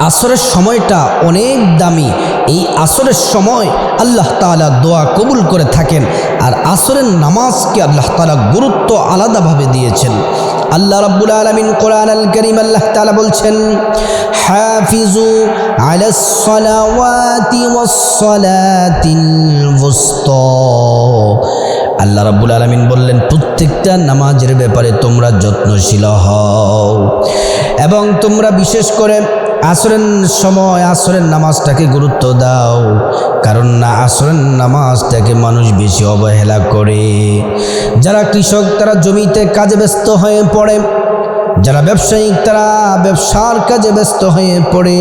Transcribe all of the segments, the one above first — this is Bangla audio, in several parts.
আসরের সময়টা অনেক দামি। এই আসরের সময় আল্লাহ তাআলা দোয়া কবুল করে থাকেন। আর আসরের নামাজকে আল্লাহ তাআলা গুরুত্ব আলাদাভাবে দিয়েছেন। আল্লাহ রাব্বুল আলামিন কোরআন আল কারীম আল্লাহ তাআলা বলছেন, হাফিজু আলাস সালাওয়াতি ওয়াস সালাতিল ওয়ুস্তা। আল্লাহ রাব্বুল আলামিন বললেন, প্রত্যেকটা নামাজের ব্যাপারে তোমরা যত্নশীল হও এবং তোমরা বিশেষ করে আসরের সময় আসরের নামাজটাকে গুরুত্ব দাও। কারণ না, আসরের নামাজটাকে মানুষ বেশি অবহেলা করে। যারা কৃষক তারা জমিতে কাজে ব্যস্ত হয়ে পড়ে, যারা ব্যবসায়িক তারা ব্যবসার কাজে ব্যস্ত হয়ে পড়ে,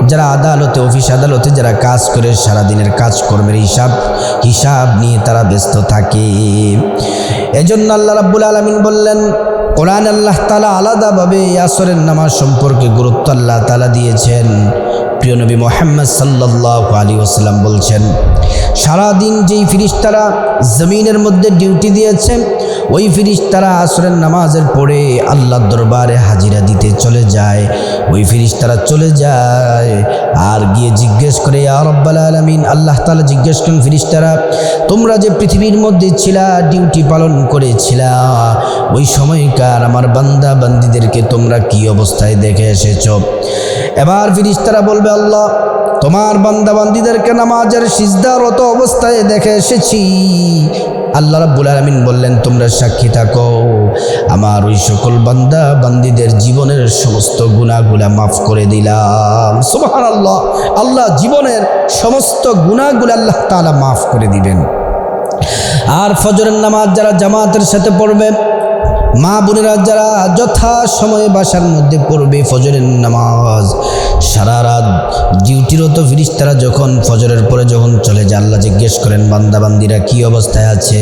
যারা আদালতে অফিস আদালতে যারা কাজ করে সারাদিনের কাজকর্মের হিসাব নিয়ে তারা ব্যস্ত থাকে। এজন্য আল্লাহ রাব্বুল আলামিন বললেন, কোরআন আল্লাহ তাআলা আলাদাভাবে আসরের নামাজ সম্পর্কে গুরুত্ব আল্লাহ তাআলা দিয়েছেন। প্রিয় নবী মুহাম্মদ সাল্লাল্লাহু আলাইহি ওয়াসাল্লাম বলছেন, সারাদিন যেই ফেরেশতারা জমিনের মধ্যে ডিউটি দিয়েছে, ওই ফেরেশতারা আসরের নামাজের পরে আল্লাহর দরবারে হাজিরা দিতে চলে যায়। ওই ফেরেশতারা চলে যায় আর গিয়ে জিজ্ঞেস করে, ইয়া রাব্বাল আলামিন, আল্লাহ তাআলা জিজ্ঞেস করেন, ফেরেশতারা তোমরা যে পৃথিবীর মধ্যে ছিলা, ডিউটি পালন করেছিলা, ওই সময়কার আমার বান্দা বান্দীদেরকে তোমরা কি অবস্থায় দেখে এসেছো? এবার ফেরেশতারা বলবে, আল্লাহ তোমার বান্দা বান্দীদেরকে নামাজের সিজদারত অবস্থায় দেখে এসেছি। আল্লাহ রাব্বুল আলামিন বললেন, তোমরা সাক্ষী থাকো, আমার ওই সকল বান্দা বান্দীদের জীবনের সমস্ত গুনাহগুলা মাফ করে দিলাম। সুবহানাল্লাহ, আল্লাহ জীবনের সমস্ত গুনাহগুলো আল্লাহ তাআলা মাফ করে দিবেন। আর ফজরের নামাজ যারা জামাতের সাথে পড়বে, মা বোনেরা যারা যথা সময়ে বাসার মধ্যে পড়বে ফজরের নামাজ, সারা রাত ডিউটিরত ফেরেশতারা যখন ফজরের পরে যখন চলে যায়, আল্লাহ জিজ্ঞেস করেন বান্দা বান্দিরা কি অবস্থায় আছে?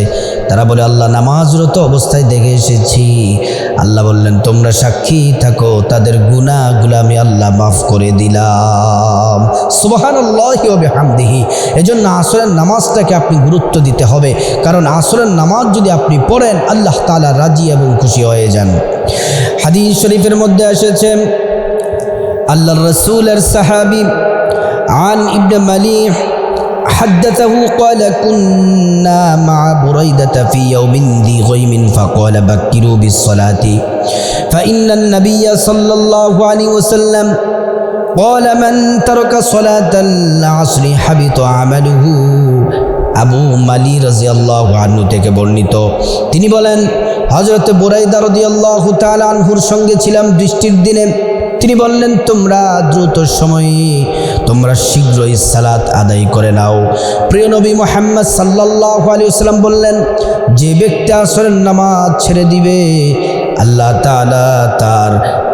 তারা বলে, আল্লাহ নামাজরত অবস্থায় দেখে এসেছি। আল্লাহ বললেন, তোমরা সাক্ষী থাকো, তাদের গুনাহগুলো আমি আল্লাহ মাফ করে দিলাম। সুবহানাল্লাহি ওয়া বিহামদিহি। এজন্য আসরের নামাজটাকে আপনি গুরুত্ব দিতে হবে, কারণ আসরের নামাজ যদি আপনি পড়েন আল্লাহ তাআলা রাজি এবং খুশি হয়ে যান। হাদিস শরীফের মধ্যে এসেছে, আল্লাহর রাসূলের সাহাবী আন ইবনে মালিহ حدثه قال كنا مع بريدة في يوم ذي غيم فقال بكروا بالصلاة فإن النبي صلى الله عليه وسلم قال من ترك صلاة العصر حبط عمله। আবু মালি রাদিয়াল্লাহু আনহু থেকে বর্ণিত, তিনি বলেন, হযরত বুরাইদা রাদিয়াল্লাহু তাআলা আনহুর সঙ্গে ছিলাম বৃষ্টির দিনে। তিনি বললেন, তোমরা দ্রুত সময়ে তোমরা শীঘ্রই সালাত আদায় করে নাও। প্রিয় নবী মুহাম্মদ সাল্লাল্লাহু আলাইহি ওয়াসাল্লাম বললেন, যে ব্যক্তি আসরের নামাজ ছেড়ে দিবে, আল্লাহ তাআলা তার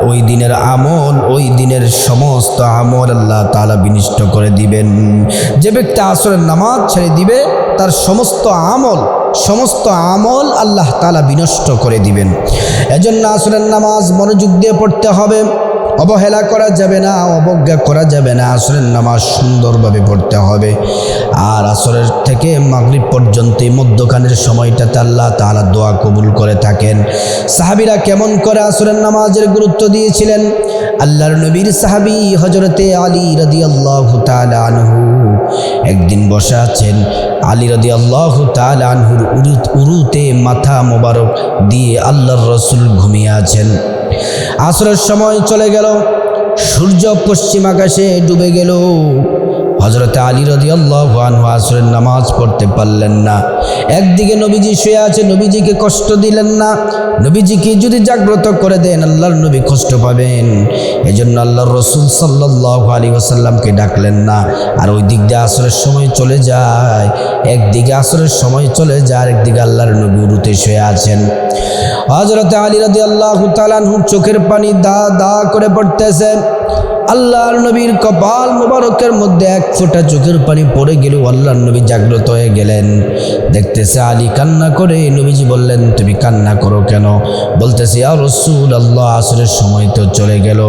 ওই দিনের আমল, ওই দিনের সমস্ত আমল আল্লাহ তাআলা বিনষ্ট করে দিবেন। যে ব্যক্তি আসরের নামাজ ছেড়ে দিবে, তার সমস্ত আমল আল্লাহ তাআলা বিনষ্ট করে দিবেন। এজন্য আসরের নামাজ মনোযোগ দিয়ে পড়তে হবে, অবহেলা করা যাবে না, অবজ্ঞা করা যাবে না। আসরের নামাজ সুন্দরভাবে পড়তে হবে। আর আসরের থেকে মাগরিব পর্যন্ত এই মধ্যখানের সময়টাতে আল্লাহ তাআলা দোয়া কবুল করে থাকেন। সাহাবীরা কেমন করে আসরের নামাজের গুরুত্ব দিয়েছিলেন? আল্লাহর নবীর সাহাবী হযরতে আলী রাদিয়াল্লাহু তাআলা আনহু একদিন বসে আছেন। আলী রাদিয়াল্লাহু তাআলা আনহুর উরুতে মাথা মোবারক দিয়ে আল্লাহর রাসূল ঘুমিয়ে আছেন। আসরের সময় চলে গেল, সূর্য পশ্চিম আকাশে ডুবে গেল। হযরত আলী রাদিয়াল্লাহু আনহু আসরের নামাজ পড়তে পারলেন না। একদিকে নবীজি শুয়ে আছে, নবীজিকে কষ্ট দিলেন না। নবীজিকে যদি জাগ্রত করে দেন আল্লাহর নবী কষ্ট পাবেন। এজন্য আল্লাহর রাসূল সাল্লাল্লাহু আলাইহি ওয়াসাল্লামকে ডাকলেন না। আর ওই দিক দিয়ে আসরের সময় চলে যায়, একদিকে আসরের সময় চলে যায়, একদিকে আল্লাহর নবী উরুতে শুয়ে আছেন। হযরত আলী রাদিয়াল্লাহু তাআলা আনহুর চোখের পানি দা দা করে পড়তেছে। আল্লাহর নবীর কপাল মোবারকের মধ্যে এক ফোঁটা চোখের পানি পড়ে গেল। আল্লাহর নবী জাগ্রত হয়ে গেলেন, দেখতেছে আলী কান্না করে। নবীজি বললেন, তুমি কান্না করো কেন? বলতেছে, ইয়া রাসূলুল্লাহ, আসরের সময় তো চলে গেল।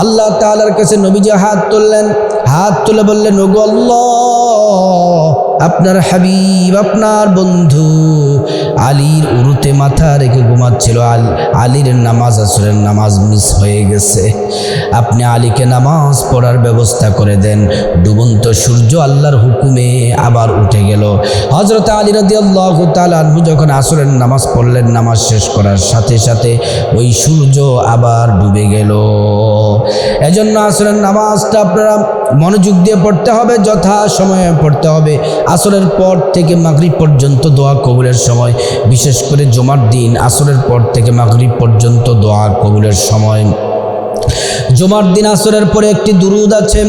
আল্লাহ তাআলার কাছে নবীজি হাত তুললেন, হাত তুলে বললেন, ওগো আল্লাহ, আপনার হাবিব, আপনার বন্ধু আলীর উরুতে মাথা রেখে ঘুমাচ্ছিল। আলীর নামাজ, আসরের নামাজ মিস হয়ে গেছে। আপনি আলীকে নামাজ পড়ার ব্যবস্থা করে দেন। ডুবন্ত সূর্য আল্লাহর হুকুমে আবার উঠে গেল। হযরত আলী রাদিয়াল্লাহু তাআলা আনহু যখন আসরের নামাজ পড়লেন, নামাজ শেষ করার সাথে সাথে ওই সূর্য আবার ডুবে গেল। এজন্য আসরের নামাজটা আপনারা মনোযোগ দিয়ে পড়তে হবে, যথা সময়ে পড়তে হবে। আসরের পর থেকে মাগরিব পর্যন্ত দোয়া কবুলের সময়, বিশেষ করে জুমার দিন আসরের পর থেকে মাগরিব পর্যন্ত দোয়া কবুলের সময়। জুমার দিন আসরের পরে একটি দুরুদ আছে,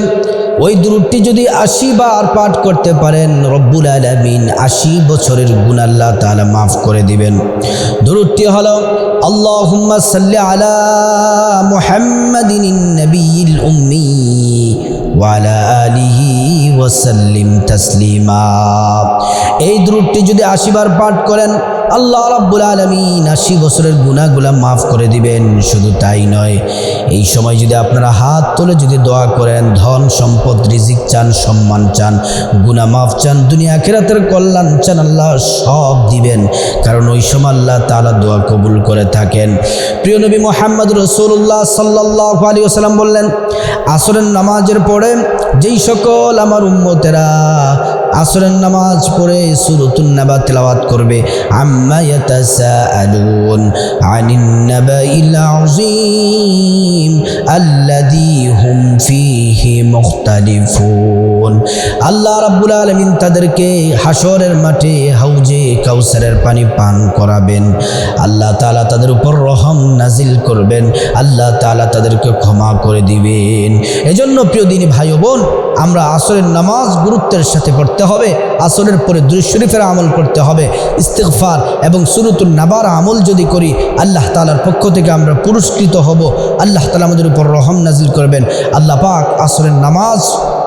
ওই দুরুদটি যদি 80 বার পাঠ করতে পারেন, রব্বুল আলামিন 80 বছরের গুনাহ আল্লাহ তাআলা মাফ করে দিবেন। দুরুদটি হলো আল্লাহুম্মা সাল্লি আলা মুহাম্মাদিন নবিয়্যিল উম্মি ওয়া আলা আলিহি ওয়া সাল্লিম তাসলিমা। এই দুরুদটি যদি 80 বার পাঠ করেন, আল্লাহ রাব্বুল আলামিন 80 বছরের গুনাহগুলা মাফ করে দিবেন। শুধু তাই নয়, এই সময় যদি আপনারা হাত তুলে যদি দোয়া করেন, ধন সম্পদ রিজিক চান, সম্মান চান, গুনাহ মাফ চান, দুনিয়া আখিরাতের কল্যাণ চান, আল্লাহ সব দিবেন। কারণ ওই সময় আল্লাহ তাআলা দোয়া কবুল করে থাকেন। প্রিয় নবী মুহাম্মদ রাসূলুল্লাহ সাল্লাল্লাহু আলাইহি ওয়াসাল্লাম বললেন, আসরের নামাজের পরে যেই সকল আমার উম্মতেরা আসরের নামাজ পড়ে সূরাতুন নাবা তেলাওয়াত করবে, আম্মা ইয়াতাসাআলুন আনিন নাবাইল আযীম আল্লাযী হুম ফীহি মুখতালিফুন। আল্লাহ রাব্বুল আলামিন তাদেরকে হাসরের মাঠে হাউজে কাউসারের পানি পান করাবেন। আল্লাহ তাআলা তাদের উপর রহম নাজিল করবেন। আল্লাহ তাআলা তাদেরকে ক্ষমা করে দিবেন। এজন্য প্রিয় দিনী ভাই ও বোন, আমরা আসরের নামাজ গুরুত্বের সাথে পড়তে হবে। আসরের পরে দুরূদ শরীফের আমল করতে হবে। ইস্তিগফার এবং সূরাতুন নাবার আমল যদি করি, আল্লাহ তাআলার পক্ষ থেকে আমরা পুরস্কৃত হব। আল্লাহ তাআলা আমাদের উপর রহম নাজিল করবেন। আল্লাহ পাক আসরের নামাজ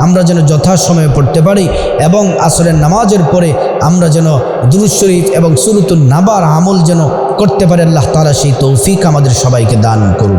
আমরা যেন যথাসময়ে পড়তে পারি এবং আসরের নামাজের পরে আমরা যেন দুরূদ শরীফ এবং সূরাতুন নাবার আমল যেন করতে পারি। আল্লাহ তাআলা সেই তৌফিক আমাদের সবাইকে দান করুন।